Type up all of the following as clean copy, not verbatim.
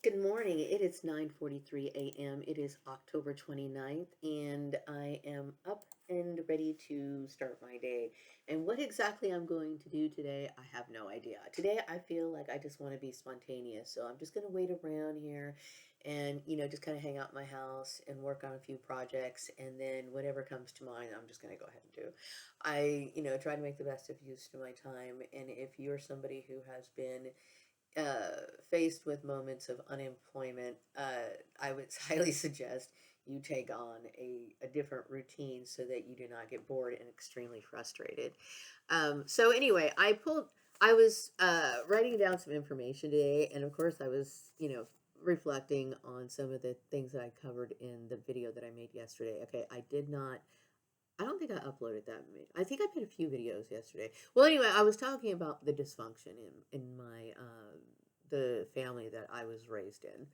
Good morning. It is 9:43 a.m. It is October 29th, and I am up and ready to start my day. And what exactly I'm going to do today, I have no idea. Today I feel like I just want to be spontaneous. So I'm just going to wait around here and, just kind of hang out in my house and work on a few projects, and then whatever comes to mind, I'm just going to go ahead and do. Try to make the best of use of my time. And if you're somebody who has been faced with moments of unemployment, I would highly suggest you take on a different routine so that you do not get bored and extremely frustrated. So anyway, I was writing down some information today, and of course, I was, reflecting on some of the things that I covered in the video that I made yesterday. Okay, I don't think I uploaded that many. I think I made a few videos yesterday. Well, anyway, I was talking about the dysfunction in my the family that I was raised in,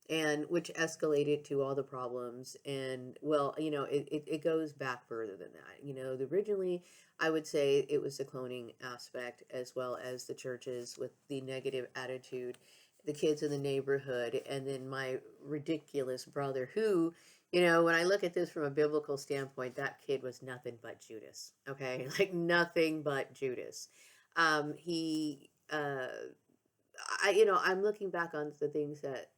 and which escalated to all the problems. And well, it goes back further than that. Originally, I would say it was the cloning aspect as well as the churches with the negative attitude, the kids in the neighborhood, and then my ridiculous brother who, when I look at this from a biblical standpoint, that kid was nothing but Judas. Okay, like nothing but Judas. He I'm looking back on the things the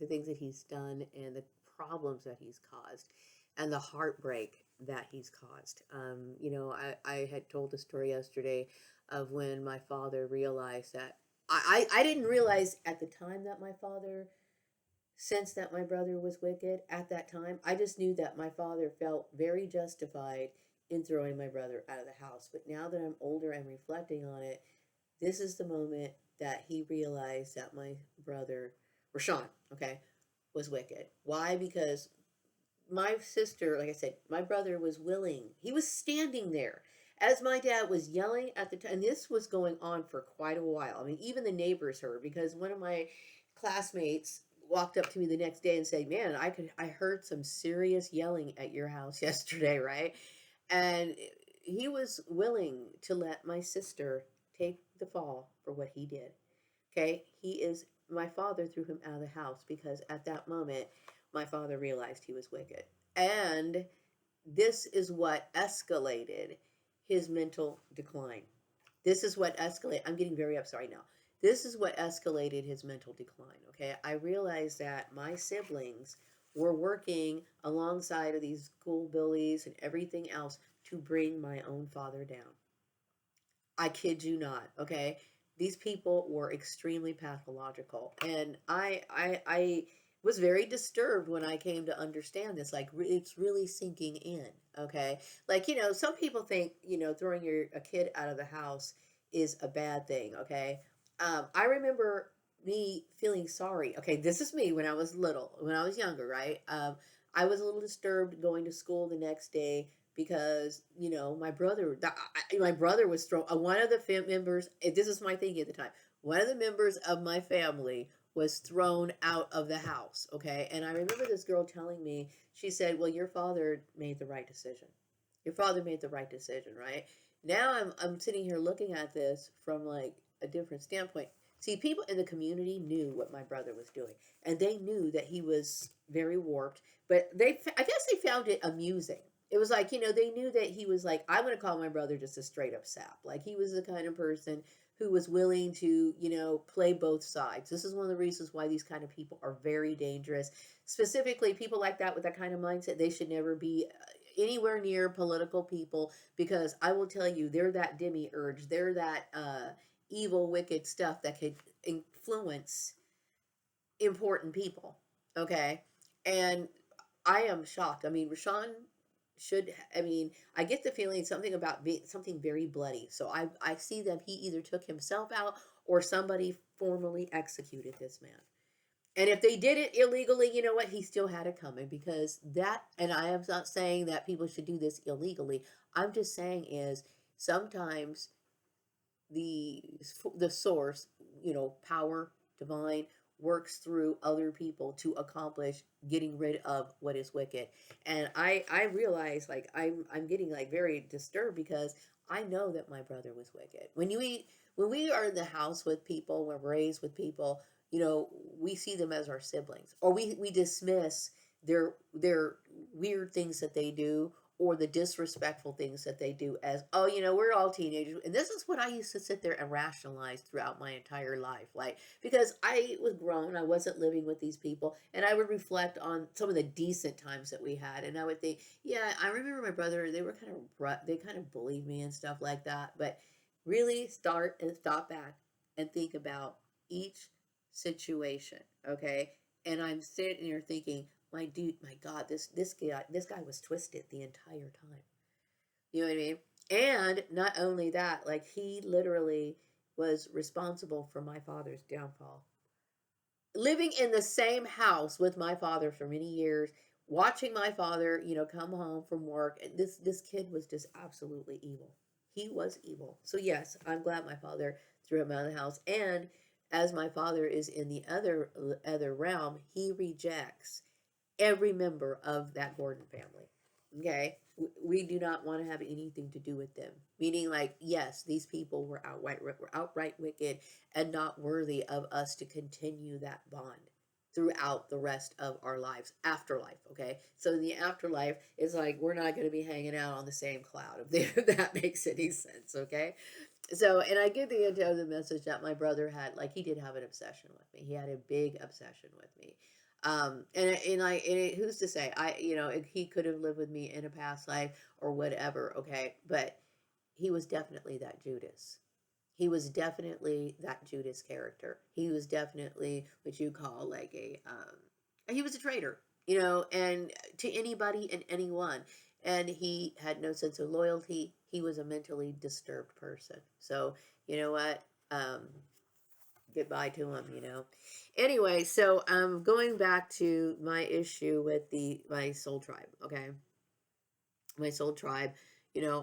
things that he's done and the problems that he's caused and the heartbreak that he's caused. I had told the story yesterday of when my father realized that I didn't realize at the time that my father sensed that my brother was wicked at that time. I just knew that my father felt very justified in throwing my brother out of the house. But now that I'm older and reflecting on it, this is the moment that he realized that my brother, Rashawn, okay, was wicked. Why? Because my sister, like I said, my brother was willing. He was standing there as my dad was yelling at the time. And this was going on for quite a while. I mean, even the neighbors heard because one of my classmates walked up to me the next day and said, "Man, I heard some serious yelling at your house yesterday, right?" And he was willing to let my sister take the fall for what he did. Okay, my father threw him out of the house because at that moment my father realized he was wicked. And this is what escalated his mental decline. This is what escalated. I'm getting very upset right now. This is what escalated his mental decline. Okay, I realized that my siblings were working alongside of these school bullies and everything else to bring my own father down. I kid you not. Okay, these people were extremely pathological, and I was very disturbed when I came to understand this. Like it's really sinking in. Okay, like some people think throwing a kid out of the house is a bad thing. Okay, I remember me feeling sorry. Okay, this is me when I was little, when I was younger, right? I was a little disturbed going to school the next day because my brother was thrown. One of the members. This is my thinking at the time. One of the members of my family was thrown out of the house. Okay, and I remember this girl telling me. She said, "Well, your father made the right decision. Your father made the right decision, right?" Now I'm sitting here looking at this from like a different standpoint. See, people in the community knew what my brother was doing, and they knew that he was very warped. But I guess they found it amusing. It was like, they knew that he was like, I'm going to call my brother just a straight up sap. Like, he was the kind of person who was willing to, play both sides. This is one of the reasons why these kind of people are very dangerous. Specifically, people like that with that kind of mindset, they should never be anywhere near political people because I will tell you, they're that demiurge. They're that evil, wicked stuff that could influence important people. Okay. And I am shocked. I mean, Rashawn should, I mean, I get the feeling something about something very bloody. So I see that he either took himself out or somebody formally executed this man. And if they did it illegally, you know what? He still had it coming because and I am not saying that people should do this illegally. I'm just saying is sometimes the the source, power, divine, works through other people to accomplish getting rid of what is wicked. And I realize like I'm getting like very disturbed because I know that my brother was wicked. When we are in the house with people, we're raised with people, we see them as our siblings, or we dismiss their weird things that they do, or the disrespectful things that they do as, oh, we're all teenagers. And this is what I used to sit there and rationalize throughout my entire life. Like, because I was grown, I wasn't living with these people, and I would reflect on some of the decent times that we had. And I would think, yeah, I remember my brother, they kind of bullied me and stuff like that. But really start and stop back and think about each situation, okay? And I'm sitting here thinking, my dude, my God, this guy was twisted the entire time. You know what I mean? And not only that, like, he literally was responsible for my father's downfall. Living in the same house with my father for many years, watching my father, come home from work, and this kid was just absolutely evil. He was evil. So yes, I'm glad my father threw him out of the house. And as my father is in the other realm, he rejects every member of that Gordon family. Okay? We do not want to have anything to do with them. Meaning, like, yes, these people were outright wicked and not worthy of us to continue that bond throughout the rest of our lives, afterlife. Okay, so in the afterlife, it's like we're not going to be hanging out on the same cloud, if that makes any sense. Okay, so, and I get the into the message that my brother had, like, he did have an obsession with me. He had a big obsession with me. Who's to say, he could have lived with me in a past life or whatever. Okay. But he was definitely that Judas. He was definitely that Judas character. He was definitely what you call like he was a traitor, and to anybody and anyone. And he had no sense of loyalty. He was a mentally disturbed person. So, you know what? Goodbye to him. Anyway, so going back to my issue with my soul tribe, okay? My soul tribe,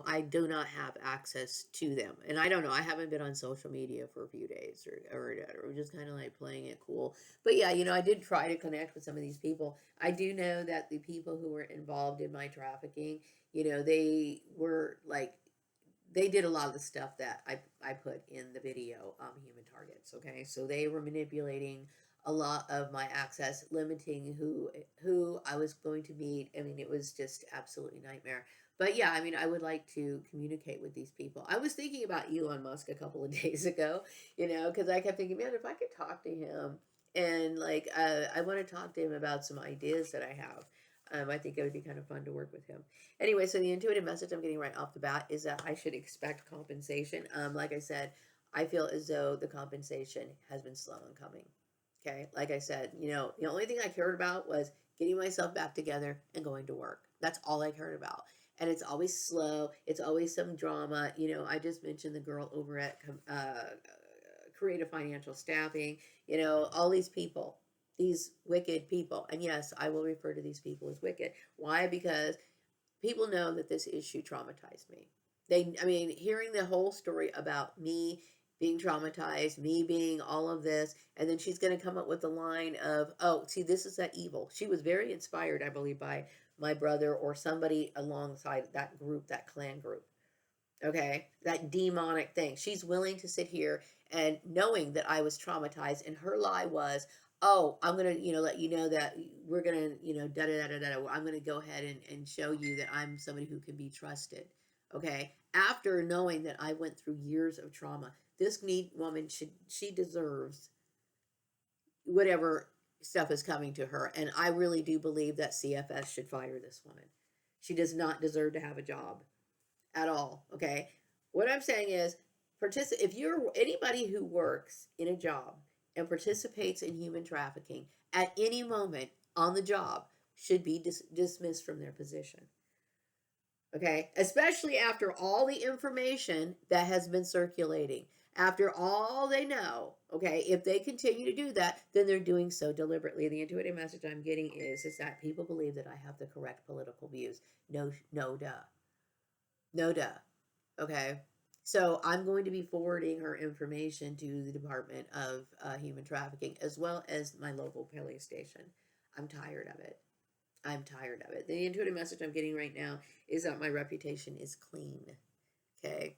I do not have access to them. And I don't know, I haven't been on social media for a few days or just kind of like playing it cool. But yeah, I did try to connect with some of these people. I do know that the people who were involved in my trafficking, they were like, they did a lot of the stuff that I put in the video, Human Targets. Okay, so they were manipulating a lot of my access, limiting who I was going to meet. I mean, it was just absolutely nightmare. But yeah, I mean, I would like to communicate with these people. I was thinking about Elon Musk a couple of days ago, because I kept thinking, man, if I could talk to him and like, I want to talk to him about some ideas that I have. I think it would be kind of fun to work with him. Anyway, so the intuitive message I'm getting right off the bat is that I should expect compensation. Like I said, I feel as though the compensation has been slow in coming. Okay, like I said, the only thing I cared about was getting myself back together and going to work. That's all I cared about. And it's always slow. It's always some drama. I just mentioned the girl over at Creative Financial Staffing. All these people, these wicked people. And yes, I will refer to these people as wicked. Why? Because people know that this issue traumatized me. I mean, hearing the whole story about me being traumatized, me being all of this, and then she's going to come up with the line of, oh, see, this is that evil. She was very inspired, I believe, by my brother or somebody alongside that group, that clan group. Okay, that demonic thing. She's willing to sit here and knowing that I was traumatized, and her lie was, oh, I'm gonna, let you know that we're gonna, da da da da da. I'm gonna go ahead and show you that I'm somebody who can be trusted. Okay, after knowing that I went through years of trauma, this woman she deserves whatever stuff is coming to her, and I really do believe that CFS should fire this woman. She does not deserve to have a job at all. Okay. What I'm saying is, if you're anybody who works in a job and participates in human trafficking at any moment on the job should be dismissed from their position. Okay. Especially after all the information that has been circulating. After all they know, okay, if they continue to do that, then they're doing so deliberately. The intuitive message I'm getting is that people believe that I have the correct political views. No, duh. No duh. Okay. So I'm going to be forwarding her information to the Department of Human Trafficking as well as my local police station. I'm tired of it. I'm tired of it. The intuitive message I'm getting right now is that my reputation is clean. Okay.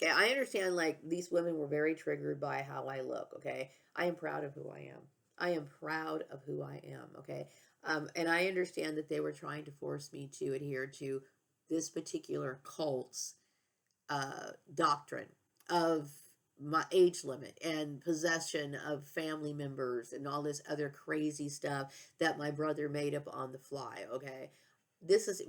Okay. I understand like these women were very triggered by how I look. Okay. I am proud of who I am. I am proud of who I am. Okay. And I understand that they were trying to force me to adhere to this particular cult's doctrine of my age limit and possession of family members and all this other crazy stuff that my brother made up on the fly. Okay. This is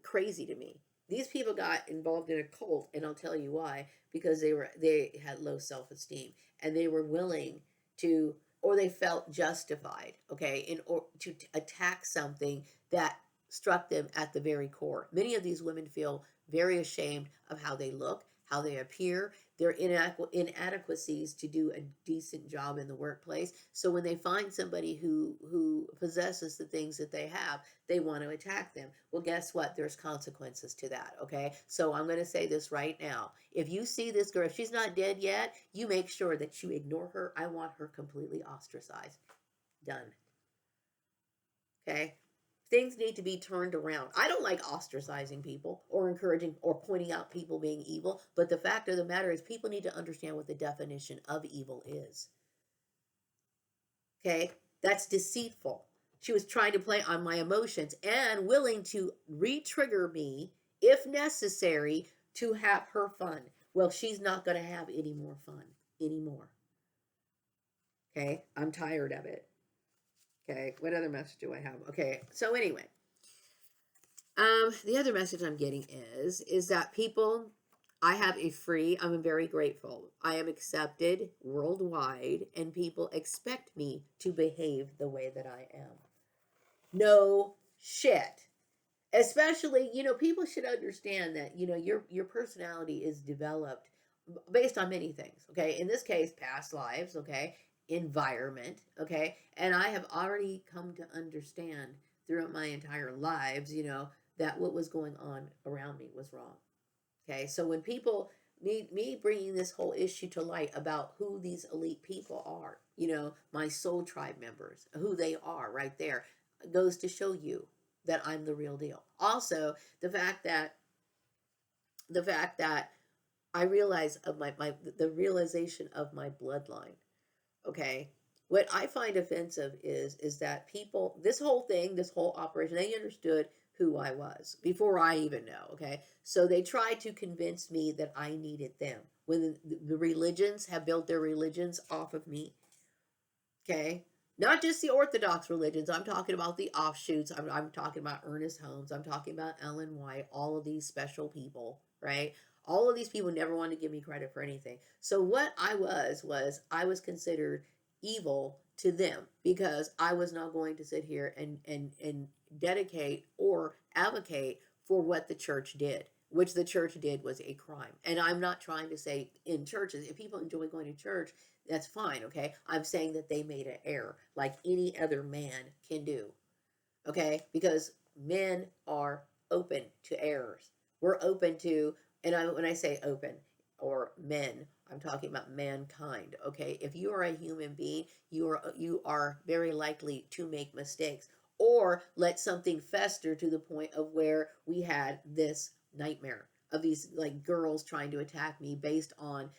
crazy to me. These people got involved in a cult, and I'll tell you why. Because they had low self-esteem, and they were willing to, or they felt justified, okay, in or to attack something that struck them at the very core. Many of these women feel very ashamed of how they look, how they appear, their inadequacies to do a decent job in the workplace. So when they find somebody who possesses the things that they have, they want to attack them. Well, guess what? There's consequences to that, okay? So I'm going to say this right now. If you see this girl, if she's not dead yet, you make sure that you ignore her. I want her completely ostracized. Done. Okay? Things need to be turned around. I don't like ostracizing people or encouraging or pointing out people being evil, but the fact of the matter is people need to understand what the definition of evil is. Okay? That's deceitful. She was trying to play on my emotions and willing to re-trigger me if necessary to have her fun. Well, she's not going to have any more fun anymore. Okay? I'm tired of it. Okay, what other message do I have? Okay, so anyway, the other message I'm getting is that people, I have a free, I'm very grateful. I am accepted worldwide, and people expect me to behave the way that I am. No shit. Especially, people should understand that, your personality is developed based on many things, okay? In this case, past lives, okay? Environment, okay? And I have already come to understand throughout my entire lives, that what was going on around me was wrong. Okay? So when people need me bringing this whole issue to light about who these elite people are, my soul tribe members, who they are right there, goes to show you that I'm the real deal. Also, the fact that I realize of the realization of my bloodline. Okay. What I find offensive is that people, this whole thing, this whole operation, they understood who I was before I even know. Okay. So they tried to convince me that I needed them when the religions have built their religions off of me. Okay. Not just the Orthodox religions. I'm talking about the offshoots. I'm talking about Ernest Holmes. I'm talking about Ellen White, all of these special people, right? All of these people never wanted to give me credit for anything. So what I was I was considered evil to them because I was not going to sit here and dedicate or advocate for what the church did, which the church did was a crime. And I'm not trying to say in churches, if people enjoy going to church, that's fine, okay? I'm saying that they made an error like any other man can do, okay? Because men are open to errors. We're open to, when I say open or men, I'm talking about mankind, okay? If you are a human being, you are very likely to make mistakes or let something fester to the point of where we had this nightmare of these like girls trying to attack me based on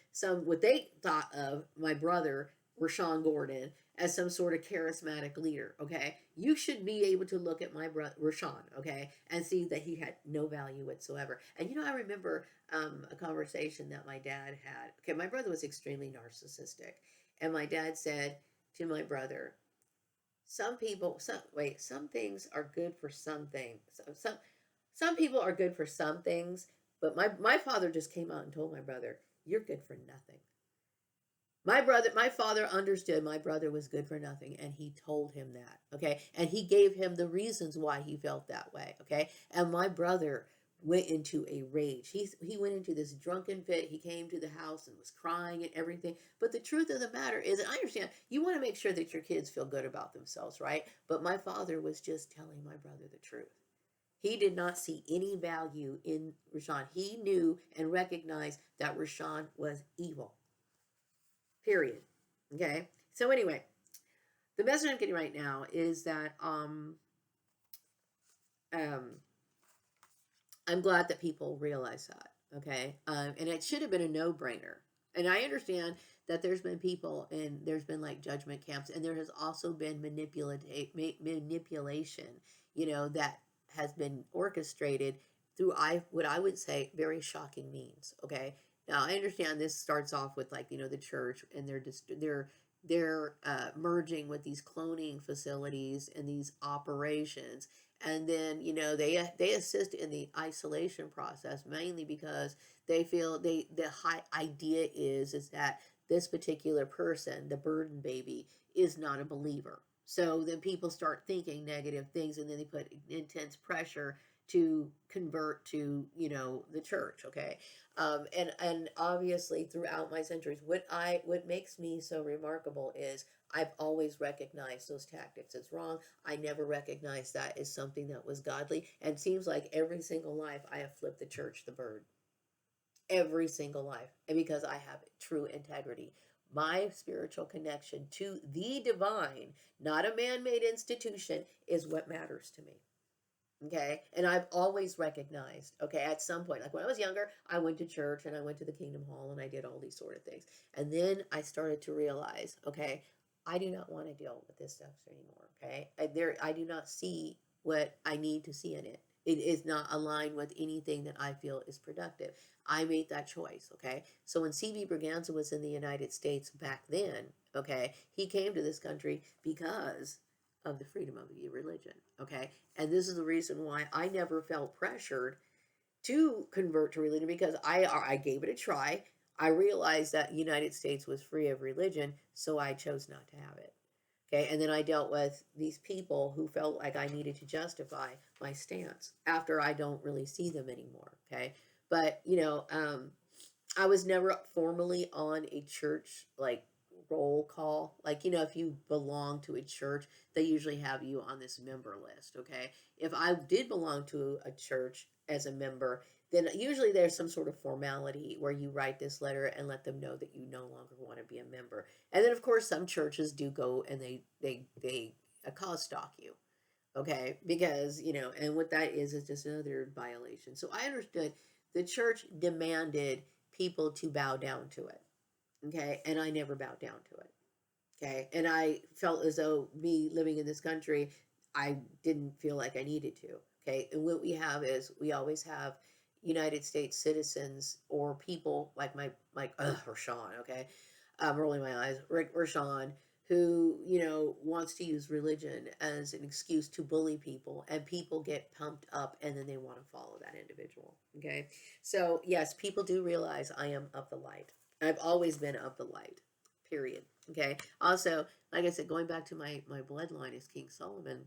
what they thought of my brother Rashawn Gordon as some sort of charismatic leader. Okay, you should be able to look at my brother Rashawn, okay, and see that he had no value whatsoever. And I remember a conversation that my dad had. Okay, my brother was extremely narcissistic, and my dad said to my brother, some things are good for some things. Some people are good for some things, but my father just came out and told my brother, "You're good for nothing." My father understood my brother was good for nothing, and he told him that. Okay, and he gave him the reasons why he felt that way. Okay, and my brother went into a rage. He went into this drunken fit. He came to the house and was crying and everything. But the truth of the matter is, and I understand you want to make sure that your kids feel good about themselves, right? But my father was just telling my brother the truth. He did not see any value in Rashawn. He knew and recognized that Rashawn was evil. Period. Okay. So anyway, the message I'm getting right now is that um I'm glad that people realize that. Okay. And it should have been a no-brainer. And I understand that there's been people and there's been like judgment camps, and there has also been manipulation, that has been orchestrated through what I would say very shocking means. Okay, now I understand this starts off with like the church, and they're merging with these cloning facilities and these operations, and then they assist in the isolation process mainly because they feel the high idea is that this particular person, the burden baby, is not a believer. So then people start thinking negative things, and then they put intense pressure to convert to the church. Okay, and obviously throughout my centuries, what makes me so remarkable is I've always recognized those tactics as wrong. I never recognized that as something that was godly, and it seems like every single life I have flipped the church the bird, every single life, and because I have true integrity. My spiritual connection to the divine, not a man made institution, is what matters to me. Okay. And I've always recognized, okay, at some point, like when I was younger, I went to church and I went to the Kingdom Hall and I did all these sort of things. And then I started to realize, okay, I do not want to deal with this stuff anymore. Okay. I do not see what I need to see in it. It is not aligned with anything that I feel is productive. I made that choice. Okay. So when C.B. Braganza was in the United States back then, okay, he came to this country because of the freedom of the religion. Okay. And this is the reason why I never felt pressured to convert to religion, because I gave it a try. I realized that the United States was free of religion, so I chose not to have it. Okay, and then I dealt with these people who felt like I needed to justify my stance after I don't really see them anymore. Okay, but I was never formally on a church like roll call. Like, if you belong to a church, they usually have you on this member list. Okay. If I did belong to a church as a member, then usually there's some sort of formality where you write this letter and let them know that you no longer want to be a member. And then, of course, some churches do go and they cause stalk you. Okay. Because, and what that is just another violation. So I understood the church demanded people to bow down to it. Okay. And I never bowed down to it. Okay. And I felt as though me living in this country, I didn't feel like I needed to. Okay. And what we have is we always have United States citizens or people like Rashawn. Okay. I'm rolling my eyes. Rashawn, who, wants to use religion as an excuse to bully people, and people get pumped up and then they want to follow that individual. Okay. So, yes, people do realize I am of the light. I've always been of the light, period. Okay. Also, like I said, going back to my bloodline is King Solomon,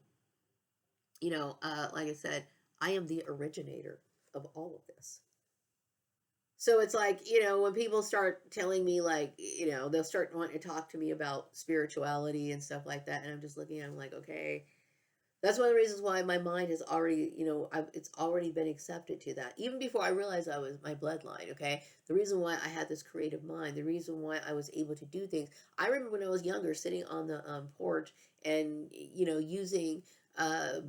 like I said, I am the originator of all of this. So it's like, when people start telling me, like, they'll start wanting to talk to me about spirituality and stuff like that. And I'm just looking at them like, okay, that's one of the reasons why my mind has already, it's already been accepted to that. Even before I realized I was my bloodline, okay? The reason why I had this creative mind, the reason why I was able to do things. I remember when I was younger sitting on the porch and, using,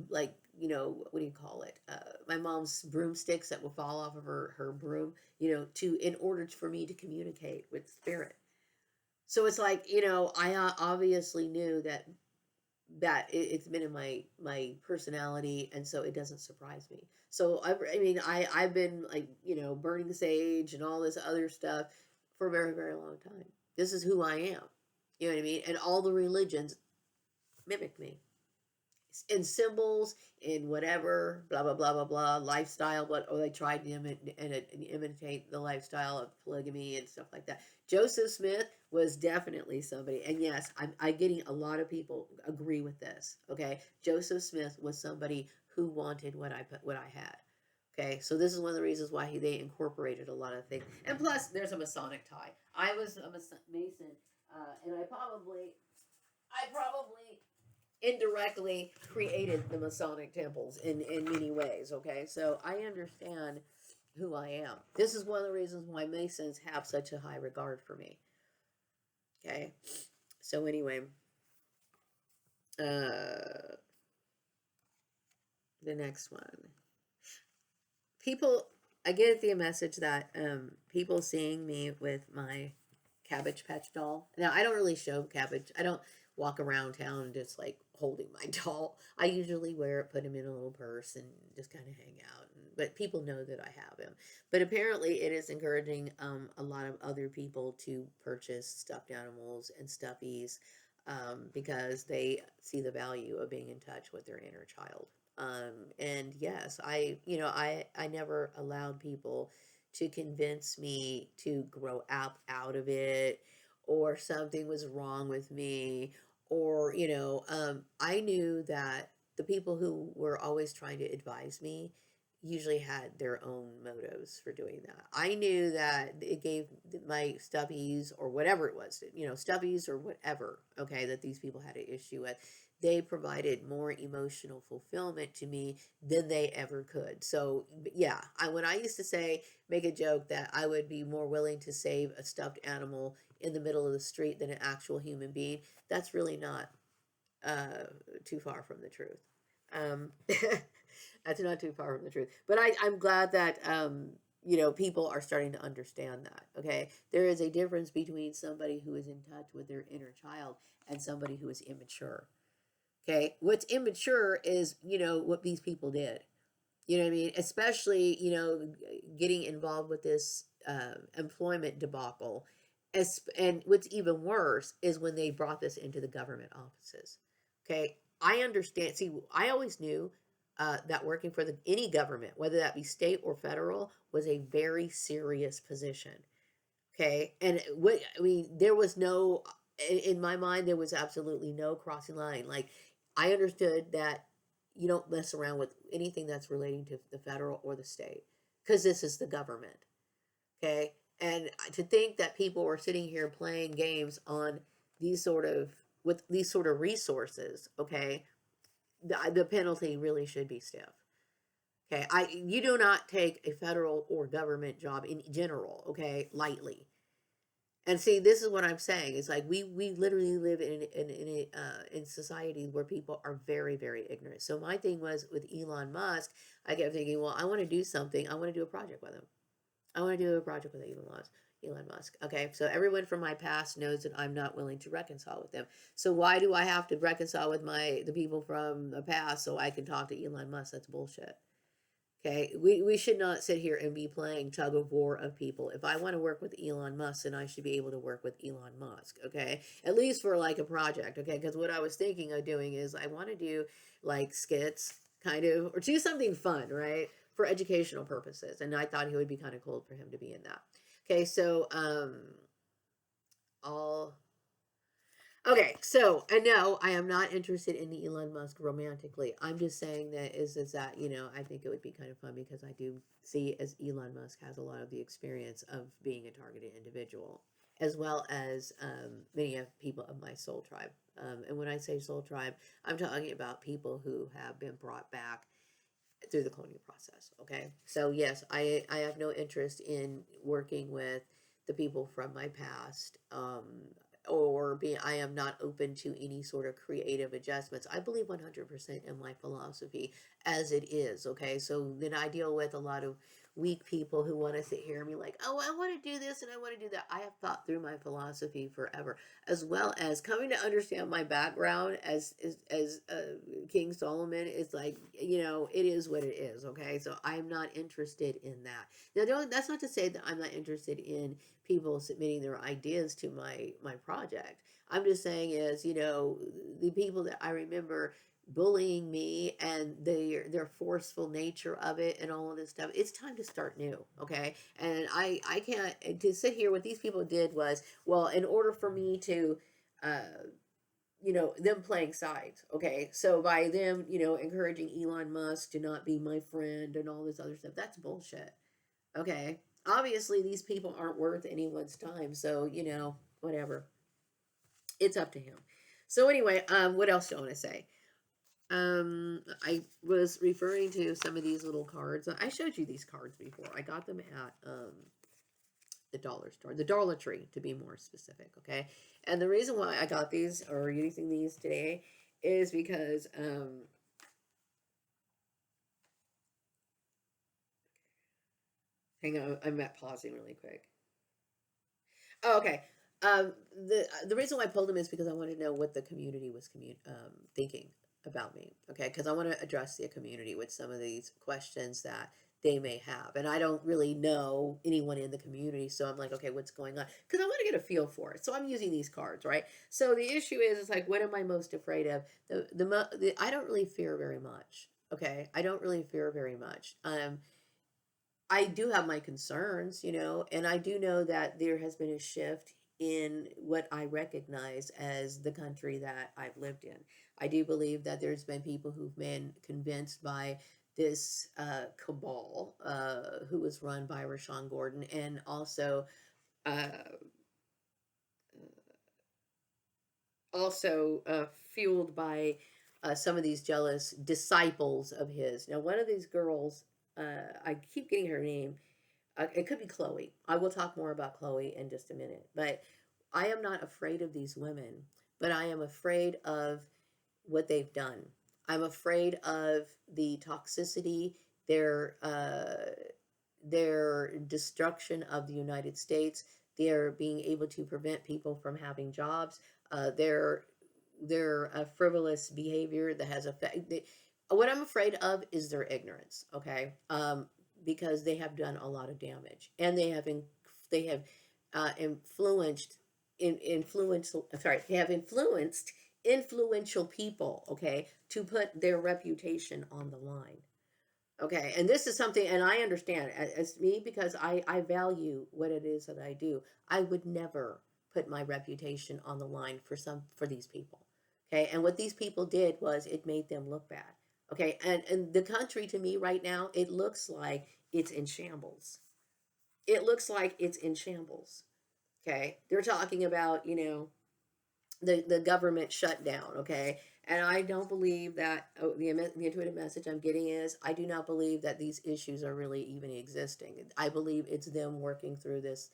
like, what do you call it? My mom's broomsticks that would fall off of her broom, in order for me to communicate with spirit. So it's like, I obviously knew it's been in my personality, and so it doesn't surprise me. So I mean I've been like burning sage and all this other stuff for a very, very long time. This is who I am. You know what I mean? And all the religions mimic me in symbols, in whatever, blah blah blah blah blah lifestyle, but they tried to imitate the lifestyle of polygamy and stuff like that. Joseph Smith was definitely somebody, and yes, I'm getting a lot of people agree with this. Okay, Joseph Smith was somebody who wanted what I had. Okay, so this is one of the reasons why they incorporated a lot of things, and plus there's a Masonic tie. I was a Mason, and I probably indirectly created the Masonic temples in many ways. Okay, so I understand who I am. This is one of the reasons why Masons have such a high regard for me. Okay, so anyway, the next one. People, I get the message that people seeing me with my Cabbage Patch doll. Now, I don't really show Cabbage. I don't walk around town just like holding my doll. I usually wear it, put him in a little purse, and just kind of hang out. But people know that I have him. But apparently, it is encouraging a lot of other people to purchase stuffed animals and stuffies because they see the value of being in touch with their inner child. And yes, I never allowed people to convince me to grow up out of it, or something was wrong with me, or I knew that the people who were always trying to advise me usually had their own motives for doing that. I knew that it gave my stubbies or whatever it was, stubbies or whatever, okay, that these people had an issue with. They provided more emotional fulfillment to me than they ever could. So, yeah, when I used to say, make a joke that I would be more willing to save a stuffed animal in the middle of the street than an actual human being, that's really not too far from the truth. Um, that's not too far from the truth. But I'm glad that people are starting to understand that. Okay, there is a difference between somebody who is in touch with their inner child and somebody who is immature. Okay, what's immature is what these people did. You know what I mean? Especially getting involved with this employment debacle. And what's even worse is when they brought this into the government offices. Okay, I understand. See, I always knew that working for any government, whether that be state or federal, was a very serious position. Okay, and what I mean, there was no, in my mind, there was absolutely no crossing line. Like, I understood that you don't mess around with anything that's relating to the federal or the state because this is the government. Okay, and to think that people were sitting here playing games on these sort of with these sort of resources, okay, the penalty really should be stiff. Okay, you do not take a federal or government job in general, okay, lightly. And see, this is what I'm saying. It's like we literally live in society where people are very, very ignorant. So my thing was with Elon Musk, I kept thinking, well, I want to do something. I want to do a project with him. I want to do a project with Elon Musk. Elon Musk. Okay, so everyone from my past knows that I'm not willing to reconcile with them. So why do I have to reconcile with the people from the past so I can talk to Elon Musk? That's bullshit. Okay, we should not sit here and be playing tug of war of people. If I want to work with Elon Musk, then I should be able to work with Elon Musk. Okay, at least for like a project. Okay, because what I was thinking of doing is I want to do like skits, kind of, or do something fun, right, for educational purposes. And I thought it would be kind of cool for him to be in that. Okay, so all okay, so and no, I am not interested in the Elon Musk romantically. I'm just saying that is that I think it would be kind of fun because I do see as Elon Musk has a lot of the experience of being a targeted individual, as well as many of people of my soul tribe. And when I say soul tribe, I'm talking about people who have been brought back through the cloning process. Okay, so yes, I have no interest in working with the people from my past, or being. I am not open to any sort of creative adjustments. I believe 100% in my philosophy as it is. Okay, so then I deal with a lot of weak people who want to sit here and be like, oh, I want to do this and I want to do that. I have thought through my philosophy forever, as well as coming to understand my background as King Solomon is like, it is what it is. Okay, so I'm not interested in that. Now, that's not to say that I'm not interested in people submitting their ideas to my project. I'm just saying is, the people that I remember bullying me and their forceful nature of it and all of this stuff, it's time to start new. Okay, and I can't to sit here. What these people did was, well, in order for me to them playing sides. Okay, so by them encouraging Elon Musk to not be my friend and all this other stuff, that's bullshit. Okay, obviously these people aren't worth anyone's time, so whatever, it's up to him. So anyway, what else do I want to say? I was referring to some of these little cards. I showed you these cards before. I got them at the dollar store, the Dollar Tree to be more specific. Okay, and the reason why I got these or using these today is because hang on, I'm at pausing really quick. Oh, okay. The reason why I pulled them is because I wanted to know what the community was thinking about me. Okay, because I want to address the community with some of these questions that they may have, and I don't really know anyone in the community, so I'm like, okay, what's going on? Because I want to get a feel for it. So I'm using these cards, right? So the issue is, it's like, what am I most afraid of? The I don't really fear very much. Okay, I don't really fear very much. I do have my concerns, and I do know that there has been a shift in what I recognize as the country that I've lived in. I do believe that there's been people who've been convinced by this cabal who was run by Rashawn Gordon, and uh, fueled by some of these jealous disciples of his. Now, one of these girls, I keep getting her name. It could be Chloe. I will talk more about Chloe in just a minute. But I am not afraid of these women, but I am afraid of what they've done. I'm afraid of the toxicity, their uh, their destruction of the United States, their being able to prevent people from having jobs, their frivolous behavior that has affected. What I'm afraid of is their ignorance. Okay, because they have done a lot of damage, and they have influenced influential. Sorry, they have influenced influential people. Okay, to put their reputation on the line. Okay, and this is something, and I understand as me, because I value what it is that I do. I would never put my reputation on the line for these people. Okay, and what these people did was it made them look bad. Okay, and the country to me right now, it looks like it's in shambles. It looks like it's in shambles. Okay, they're talking about, the government shutdown. Okay, and I don't believe that, the intuitive message I'm getting is, I do not believe that these issues are really even existing. I believe it's them working through this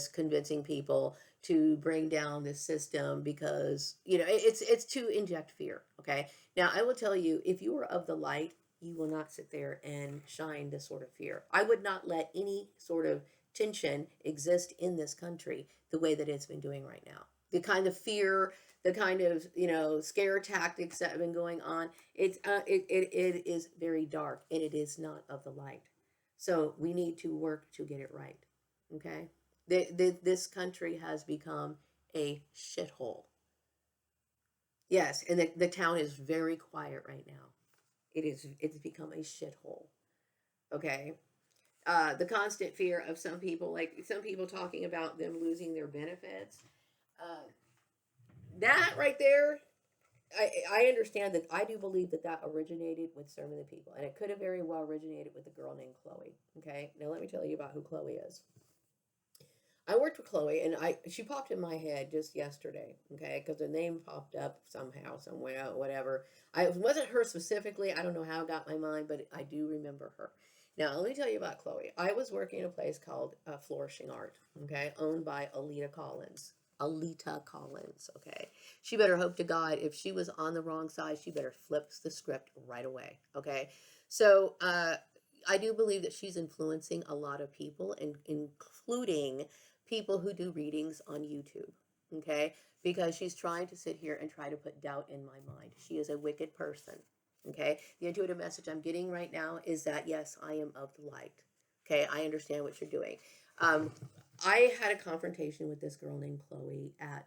convincing people to bring down this system, because it's to inject fear. Okay, now I will tell you, if you are of the light, you will not sit there and shine this sort of fear. I would not let any sort of tension exist in this country the way that it's been doing right now. The kind of fear, the kind of scare tactics that have been going on, it is very dark, and it is not of the light. So we need to work to get it right. Okay, this country has become a shithole. Yes, and the town is very quiet right now. It's become a shithole. Okay, the constant fear of some people, like some people talking about them losing their benefits. Uh, that right there, I understand that. I do believe that that originated with some of the people, and it could have very well originated with a girl named Chloe. Okay, now let me tell you about who Chloe is. I worked with Chloe, and she popped in my head just yesterday. Okay, because the name popped up somehow, somewhere, whatever. It wasn't her specifically. I don't know how it got my mind, but I do remember her. Now let me tell you about Chloe. I was working in a place called Flourishing Art. Okay, owned by Alita Collins. Alita Collins. Okay, she better hope to God, if she was on the wrong side, she better flip the script right away. Okay, so I do believe that she's influencing a lot of people, and including people who do readings on YouTube. Okay, because she's trying to sit here and try to put doubt in my mind. She is a wicked person. Okay, the intuitive message I'm getting right now is that, yes, I am of the light. Okay, I understand what you're doing. Um, I had a confrontation with this girl named Chloe at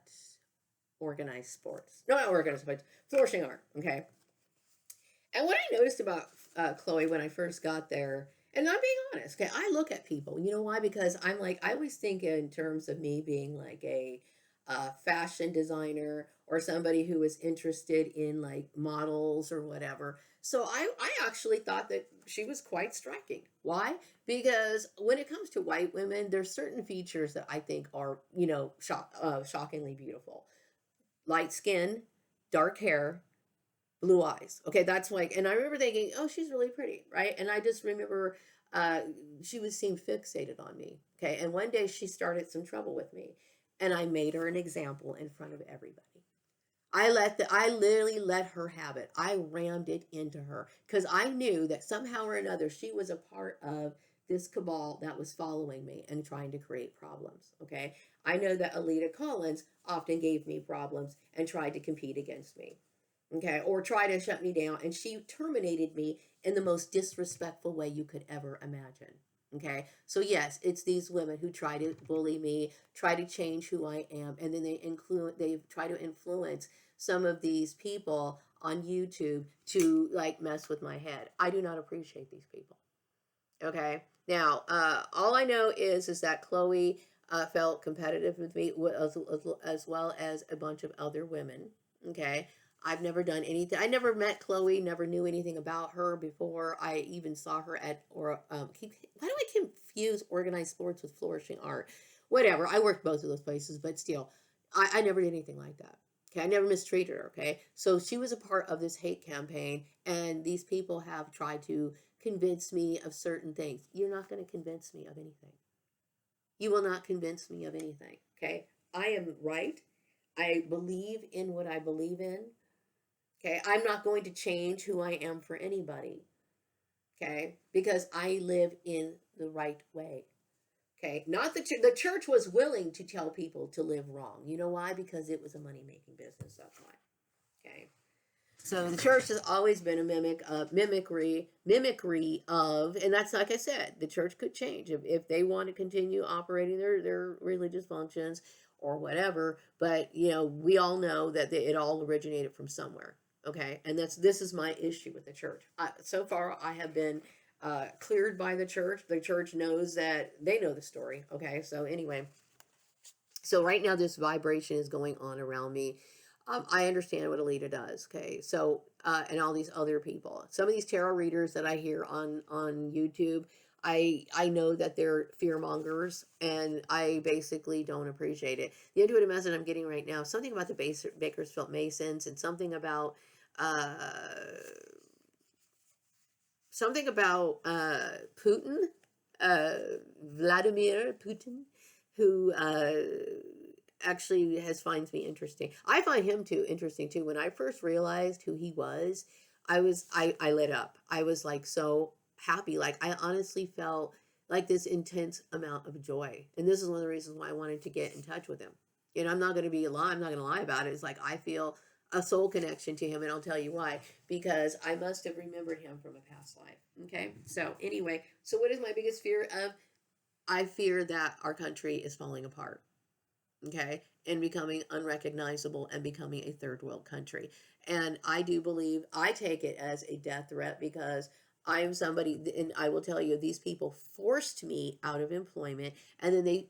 Organized Sports. No, not Organized Sports, Flourishing Art. Okay, and what I noticed about Chloe when I first got there, and I'm being honest, okay, I look at people. You know why? Because I'm like, I always think in terms of me being like a fashion designer, or somebody who is interested in like models or whatever. So I actually thought that she was quite striking. Why? Because when it comes to white women, there's certain features that I think are, shockingly beautiful. Light skin, dark hair, blue eyes. Okay, that's like, and I remember thinking, oh, she's really pretty, right? And I just remember uh, she was seemed fixated on me. Okay, and one day she started some trouble with me, and I made her an example in front of everybody. I literally let her have it. I rammed it into her because I knew that somehow or another she was a part of this cabal that was following me and trying to create problems. Okay. I know that Alita Collins often gave me problems and tried to compete against me. Okay. Or try to shut me down. And she terminated me in the most disrespectful way you could ever imagine. Okay. So, yes, it's these women who try to bully me, try to change who I am. And then they try to influence some of these people on YouTube to like mess with my head. I do not appreciate these people. Okay. Now, all I know is that Chloe felt competitive with me as well as a bunch of other women. Okay. I've never done anything. I never met Chloe, never knew anything about her before I even saw her at, or, why do I confuse organized sports with flourishing art? Whatever. I worked both of those places, but still, I never did anything like that. Okay. I never mistreated her. Okay. So she was a part of this hate campaign, and these people have tried to convince me of certain things. You're not going to convince me of anything. You will not convince me of anything. Okay. I am right. I believe in what I believe in. Okay. I'm not going to change who I am for anybody. Okay. Because I live in the right way. Okay. Not the church was willing to tell people to live wrong. You know why? Because it was a money making business. That's why. Okay. So the church has always been a mimicry of, and that's like I said, the church could change if they want to continue operating their religious functions or whatever. But we all know that it all originated from somewhere. Okay, and this is my issue with the church. So far, I have been cleared by the church. The church knows that they know the story. Okay, so anyway, so right now this vibration is going on around me. I understand what Alita does. Okay, so and all these other people, some of these tarot readers that I hear on YouTube, I know that they're fear mongers, and I basically don't appreciate it. The intuitive message I'm getting right now, something about the Bakersfield Masons, and uh, something about Putin, uh, Vladimir Putin, who actually finds me interesting. I find him too interesting too. When I first realized who he was, I lit up. I was like so happy. Like I honestly felt like this intense amount of joy. And this is one of the reasons why I wanted to get in touch with him. I'm not going to be a lie. I'm not going to lie about it. It's like I feel a soul connection to him, and I'll tell you why. Because I must have remembered him from a past life. Okay. So anyway, so what is my biggest fear of? I fear that our country is falling apart. Okay, and becoming unrecognizable and becoming a third world country. And I do believe, I take it as a death threat, because I am somebody, and I will tell you, these people forced me out of employment, and then they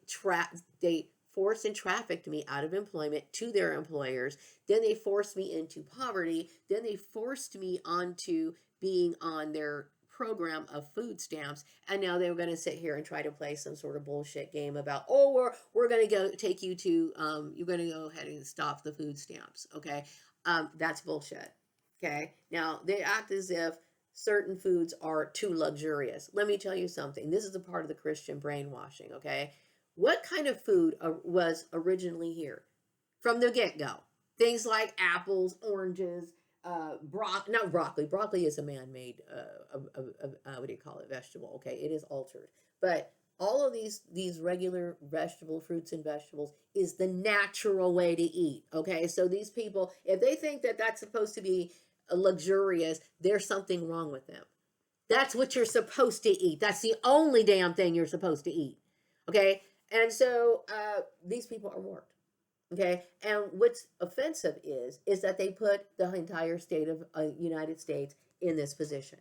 forced and trafficked me out of employment to their employers. Then they forced me into poverty. Then they forced me onto being on their program of food stamps, and now they were going to sit here and try to play some sort of bullshit game about, oh, we're going to go take you to you're going to go ahead and stop the food stamps. Okay, that's bullshit. Okay, now they act as if certain foods are too luxurious. Let me tell you something. This is a part of the Christian brainwashing. Okay, what kind of food was originally here from the get-go? Things like apples, oranges, not broccoli. Broccoli is a man-made, what do you call it? Vegetable. Okay, it is altered, but all of these regular vegetable fruits and vegetables is the natural way to eat. Okay, so these people, if they think that that's supposed to be luxurious, there's something wrong with them. That's what you're supposed to eat. That's the only damn thing you're supposed to eat. Okay, and so these people are warped. Okay, and what's offensive is that they put the entire state of United States in this position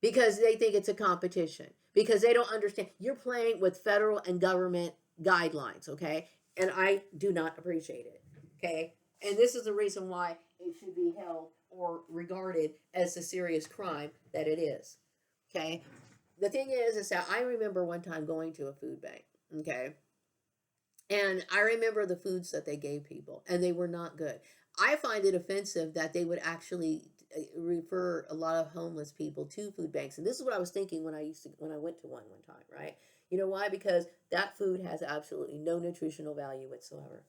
because they think it's a competition, because they don't understand you're playing with federal and government guidelines. Okay, and I do not appreciate it. Okay, and this is the reason why it should be held or regarded as a serious crime that it is. Okay, the thing is that I remember one time going to a food bank. Okay, and I remember the foods that they gave people, and they were not good. I find it offensive that they would actually refer a lot of homeless people to food banks. And this is what I was thinking when I went to one time, right? You know why? Because that food has absolutely no nutritional value whatsoever.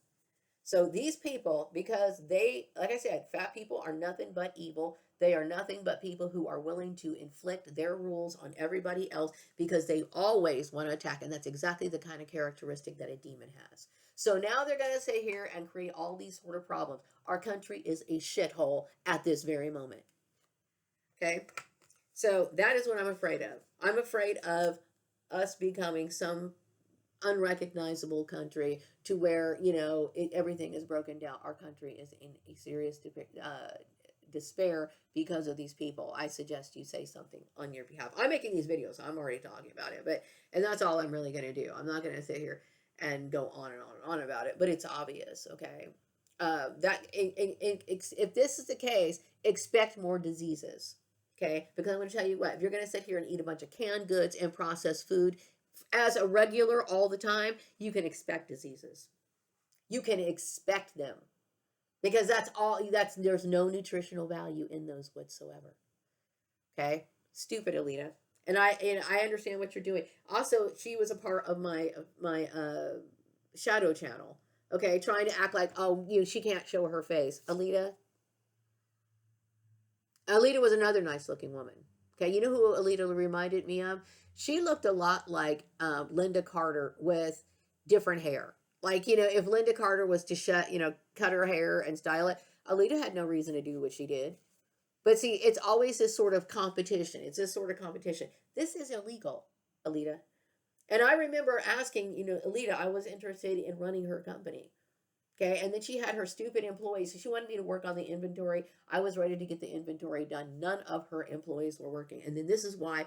So these people, because they, like I said, fat people are nothing but evil. They are nothing but people who are willing to inflict their rules on everybody else because they always want to attack. And that's exactly the kind of characteristic that a demon has. So now they're going to sit here and create all these sort of problems. Our country is a shithole at this very moment. Okay? So that is what I'm afraid of. I'm afraid of us becoming some unrecognizable country to where everything is broken down. Our country is in a serious despair because of these people. I suggest you say something on your behalf. I'm making these videos, so I'm already talking about it, and that's all I'm really going to do. I'm not going to sit here and go on and on and on about it, but it's obvious. Okay, if this is the case, expect more diseases. Okay, because I'm going to tell you what, if you're going to sit here and eat a bunch of canned goods and processed food as a regular all the time, you can expect diseases. You can expect them because there's no nutritional value in those whatsoever. Okay? Stupid Alita. And I understand what you're doing. Also, she was a part of my shadow channel. Okay, trying to act like, oh, she can't show her face. Alita was another nice looking woman. Okay, you know who Alita reminded me of? She looked a lot like Linda Carter with different hair. Like, if Linda Carter was to cut her hair and style it, Alita had no reason to do what she did. But see, it's always this sort of competition. It's this sort of competition. This is illegal, Alita. And I remember asking, Alita, I was interested in running her company. Okay, and then she had her stupid employees. So she wanted me to work on the inventory. I was ready to get the inventory done. None of her employees were working. And then this is why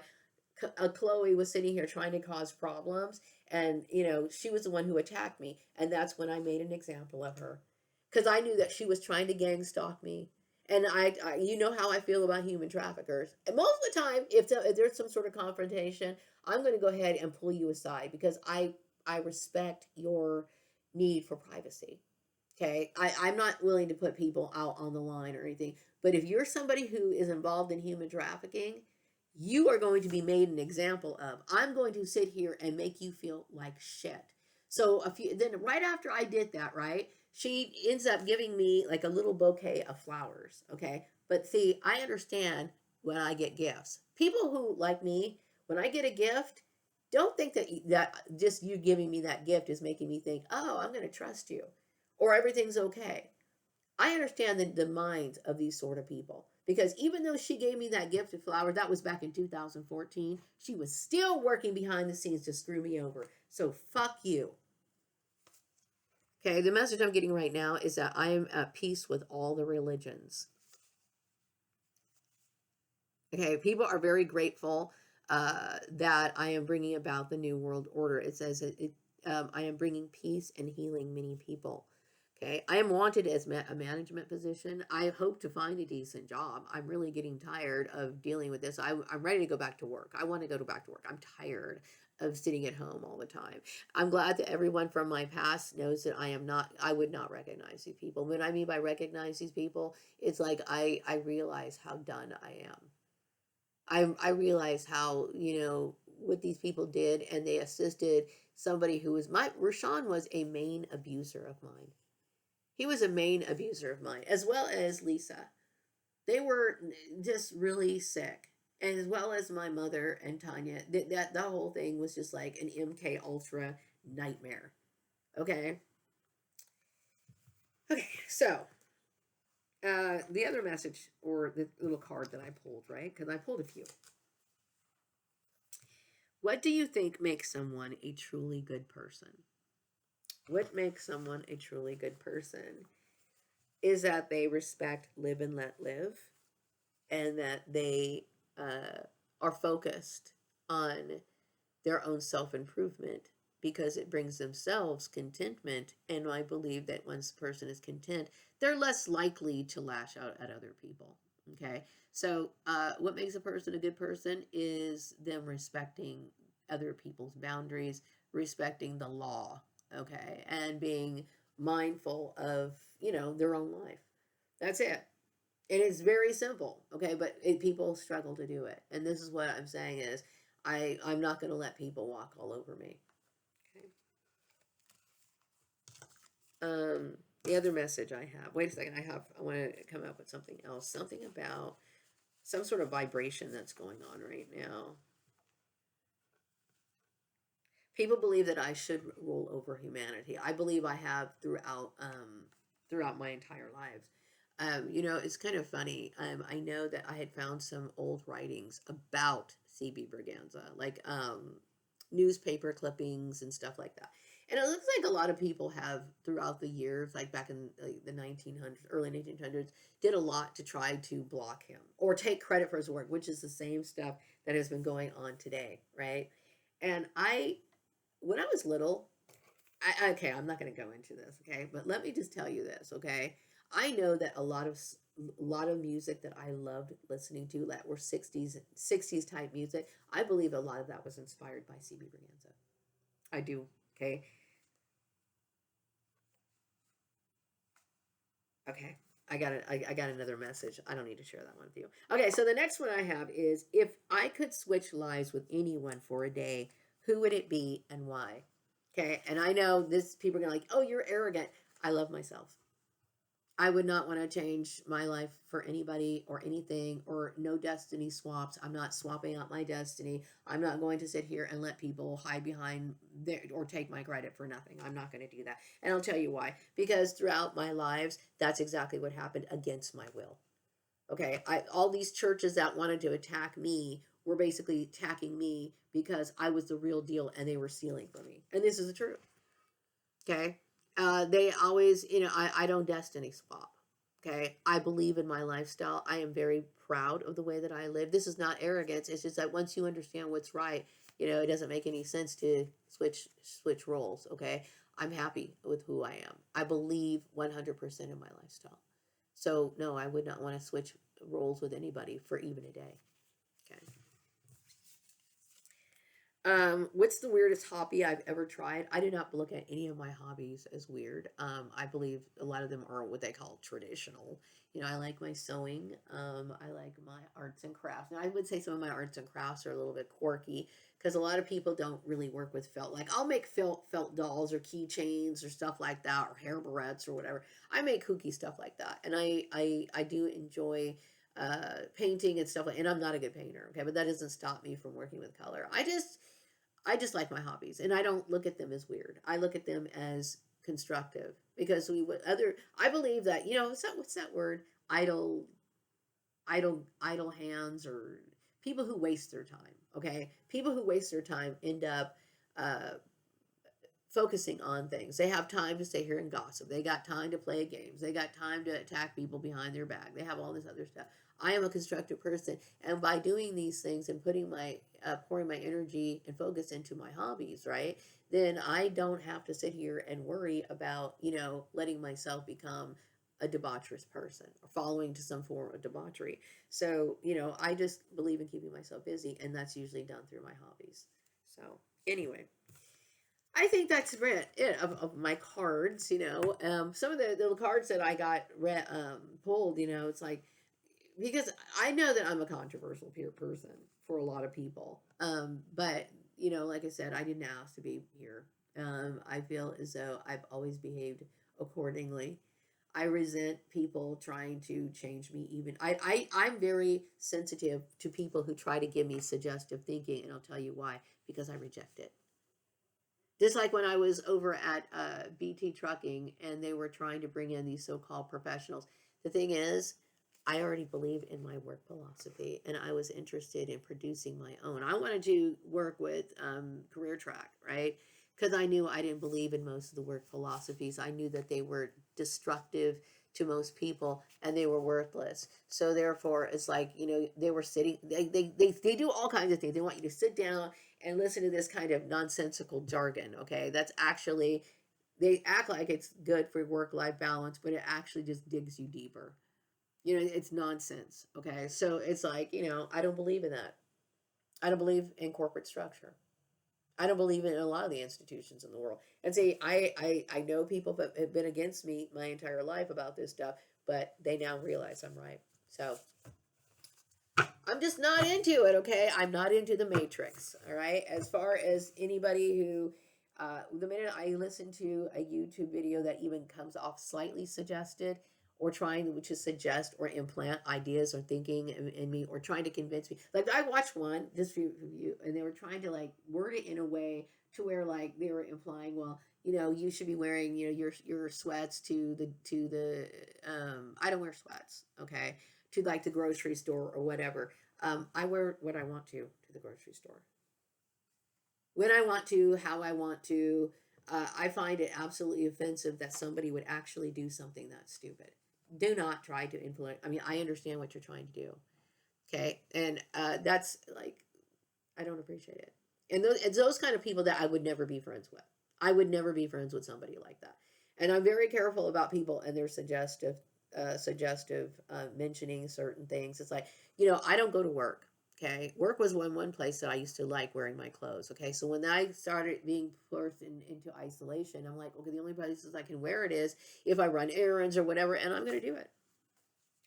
Chloe was sitting here trying to cause problems. And, she was the one who attacked me. And that's when I made an example of her. Because I knew that she was trying to gang stalk me. And you know how I feel about human traffickers. And most of the time, if there's some sort of confrontation, I'm going to go ahead and pull you aside because I respect your need for privacy. Okay, I'm not willing to put people out on the line or anything. But if you're somebody who is involved in human trafficking, you are going to be made an example of. I'm going to sit here and make you feel like shit. So then right after I did that, right, she ends up giving me like a little bouquet of flowers. Okay, but see, I understand when I get gifts. People who like me, when I get a gift, don't think that just you giving me that gift is making me think, oh, I'm going to trust you or everything's okay. I understand the minds of these sort of people because even though she gave me that gift of flowers, that was back in 2014, she was still working behind the scenes to screw me over. So fuck you. Okay, the message I'm getting right now is that I am at peace with all the religions. Okay, people are very grateful that I am bringing about the New World Order. It says I am bringing peace and healing many people. Okay, I am wanted as a management position. I hope to find a decent job. I'm really getting tired of dealing with this. I'm ready to go back to work. I want to go back to work. I'm tired of sitting at home all the time. I'm glad that everyone from my past knows that I would not recognize these people. When I mean by recognize these people, it's like I realize how done I am. I realized how, what these people did, and they assisted somebody who was Rashawn was a main abuser of mine. He was a main abuser of mine, as well as Lisa. They were just really sick, and as well as my mother and Tanya. That the whole thing was just like an MK Ultra nightmare. Okay. Okay. So the other message or the little card that I pulled, right? Because I pulled a few. What do you think makes someone a truly good person? What makes someone a truly good person is that they respect, live, and let live, and that they are focused on their own self improvement because it brings themselves contentment. And I believe that once a person is content, they're less likely to lash out at other people. Okay. So, what makes a person a good person is them respecting other people's boundaries, respecting the law, okay, and being mindful of, their own life. That's it. And it's very simple, okay, but people struggle to do it. And this is what I'm saying is I'm not going to let people walk all over me. Okay. The other message I have, wait a second, I want to come up with something else. Something about some sort of vibration that's going on right now. People believe that I should rule over humanity. I believe I have throughout my entire lives. It's kind of funny. I know that I had found some old writings about CB Braganza, like newspaper clippings and stuff like that. And it looks like a lot of people have throughout the years, like back in like the 1900s, early 1900s, did a lot to try to block him or take credit for his work, which is the same stuff that has been going on today, right? And when I was little, okay, I'm not going to go into this, okay, but let me just tell you this, okay. I know that a lot of music that I loved listening to that were 60s type music. I believe a lot of that was inspired by CB Braganza. I do. Okay. Okay. I got another message. I don't need to share that one with you. Okay, so the next one I have is, if I could switch lives with anyone for a day, who would it be and why? Okay, and I know this people are gonna like, oh, you're arrogant. I love myself. I would not want to change my life for anybody or anything, or no destiny swaps. I'm not swapping out my destiny. I'm not going to sit here and let people hide behind their, or take my credit for nothing. I'm not going to do that. And I'll tell you why. Because throughout my lives, that's exactly what happened against my will. Okay. All these churches that wanted to attack me were basically attacking me because I was the real deal and they were stealing from me. And this is the truth. Okay. They always, I don't destiny swap. Okay. I believe in my lifestyle. I am very proud of the way that I live. This is not arrogance. It's just that once you understand what's right, it doesn't make any sense to switch roles. Okay. I'm happy with who I am. I believe 100% in my lifestyle. So no, I would not want to switch roles with anybody for even a day. Okay. What's the weirdest hobby I've ever tried? I do not look at any of my hobbies as weird. I believe a lot of them are what they call traditional. I like my sewing. I like my arts and crafts. Now, I would say some of my arts and crafts are a little bit quirky because a lot of people don't really work with felt. Like, I'll make felt dolls or keychains or stuff like that, or hair barrettes or whatever. I make kooky stuff like that, and I do enjoy painting and stuff like. And I'm not a good painter, okay, but that doesn't stop me from working with color. I just like my hobbies, and I don't look at them as weird. I look at them as constructive, because we would other. I believe that, what's that word? Idle, idle hands, or people who waste their time. Okay, people who waste their time end up uh, focusing on things. They have time to sit here and gossip. They got time to play games. They got time to attack people behind their back. They have all this other stuff. I am a constructive person, and by doing these things and pouring my energy and focus into my hobbies, right? Then I don't have to sit here and worry about letting myself become a debaucherous person or following to some form of debauchery. So I just believe in keeping myself busy, and that's usually done through my hobbies. So anyway, I think that's it of my cards. Some of the little cards that I got pulled. It's like, because I know that I'm a controversial peer person for a lot of people. But like I said, I didn't ask to be here. I feel as though I've always behaved accordingly. I resent people trying to change me. Even I'm very sensitive to people who try to give me suggestive thinking, and I'll tell you why. Because I reject it. Just like when I was over at BT Trucking and they were trying to bring in these so called professionals. The thing is, I already believe in my work philosophy, and I was interested in producing my own. I wanted to work with Career Track, right? Because I knew I didn't believe in most of the work philosophies. I knew that they were destructive to most people and they were worthless. So therefore, it's like, they were sitting, they do all kinds of things. They want you to sit down and listen to this kind of nonsensical jargon. Okay, that's actually, they act like it's good for work life balance, but it actually just digs you deeper. It's nonsense. Okay, so it's like, I don't believe in that. I don't believe in corporate structure. I don't believe in a lot of the institutions in the world. And see, I know people that have been against me my entire life about this stuff, but they now realize I'm right. So I'm just not into it, okay? I'm not into the Matrix, all right? As far as anybody who the minute I listen to a YouTube video that even comes off slightly suggested or trying to suggest or implant ideas or thinking in me or trying to convince me, like I watched one this review and they were trying to like word it in a way to where like they were implying, well, you know, you should be wearing, you know, your sweats to the I don't wear sweats, okay, to like the grocery store or whatever. I wear what I want to the grocery store when I want to, how I want to. I find it absolutely offensive that somebody would actually do something that stupid. Do not try to influence. I mean, I understand what you're trying to do, okay, and that's like I don't appreciate it. And it's those kind of people that I would never be friends with. I would never be friends with somebody like that. And I'm very careful about people and their suggestive mentioning certain things. It's like, you know, I don't go to work. Okay, work was one place that I used to like wearing my clothes. Okay, so when I started being forced into isolation, I'm like, okay, the only places I can wear it is if I run errands or whatever, and I'm going to do it.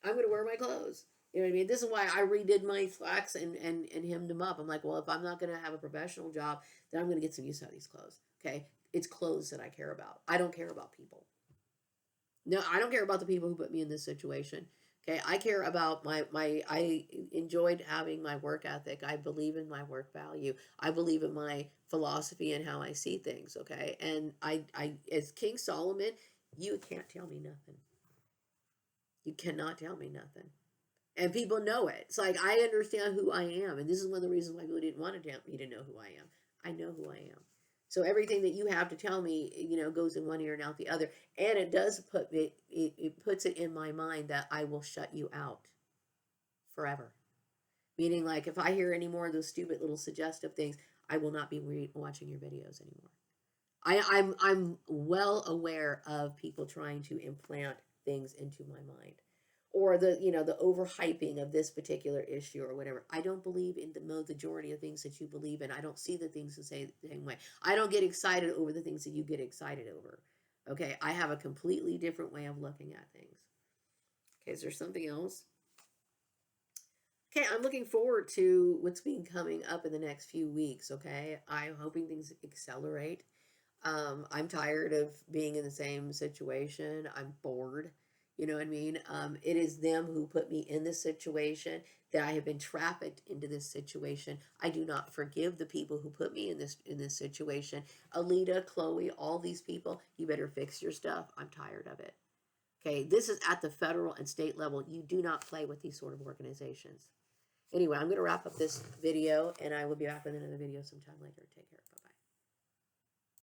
I'm going to wear my clothes. You know what I mean? This is why I redid my slacks and hemmed them up. I'm like, well, if I'm not going to have a professional job, then I'm going to get some use out of these clothes. Okay, it's clothes that I care about. I don't care about people. No, I don't care about the people who put me in this situation. Okay, I care about my. I enjoyed having my work ethic. I believe in my work value. I believe in my philosophy and how I see things. Okay, and I as King Solomon, you can't tell me nothing. You cannot tell me nothing. And people know it. It's like I understand who I am, and this is one of the reasons why people didn't want to tell me to know who I am. I know who I am. So everything that you have to tell me, you know, goes in one ear and out the other, and it does put it puts it in my mind that I will shut you out forever. Meaning, like if I hear any more of those stupid little suggestive things, I will not be watching your videos anymore. I'm well aware of people trying to implant things into my mind or the the overhyping of this particular issue or whatever. I don't believe in the majority of things that you believe in. I don't see the things the same way. I don't get excited over the things that you get excited over. Okay, I have a completely different way of looking at things. Okay, is there something else? Okay, I'm looking forward to what's been coming up in the next few weeks. Okay, I'm hoping things accelerate. I'm tired of being in the same situation. I'm bored. You know what I mean? It is them who put me in this situation that I have been trafficked into this situation. I do not forgive the people who put me in this situation. Alita, Chloe, all these people, you better fix your stuff. I'm tired of it. Okay, this is at the federal and state level. You do not play with these sort of organizations. Anyway, I'm going to wrap up this video and I will be back with another video sometime later. Take care. Bye.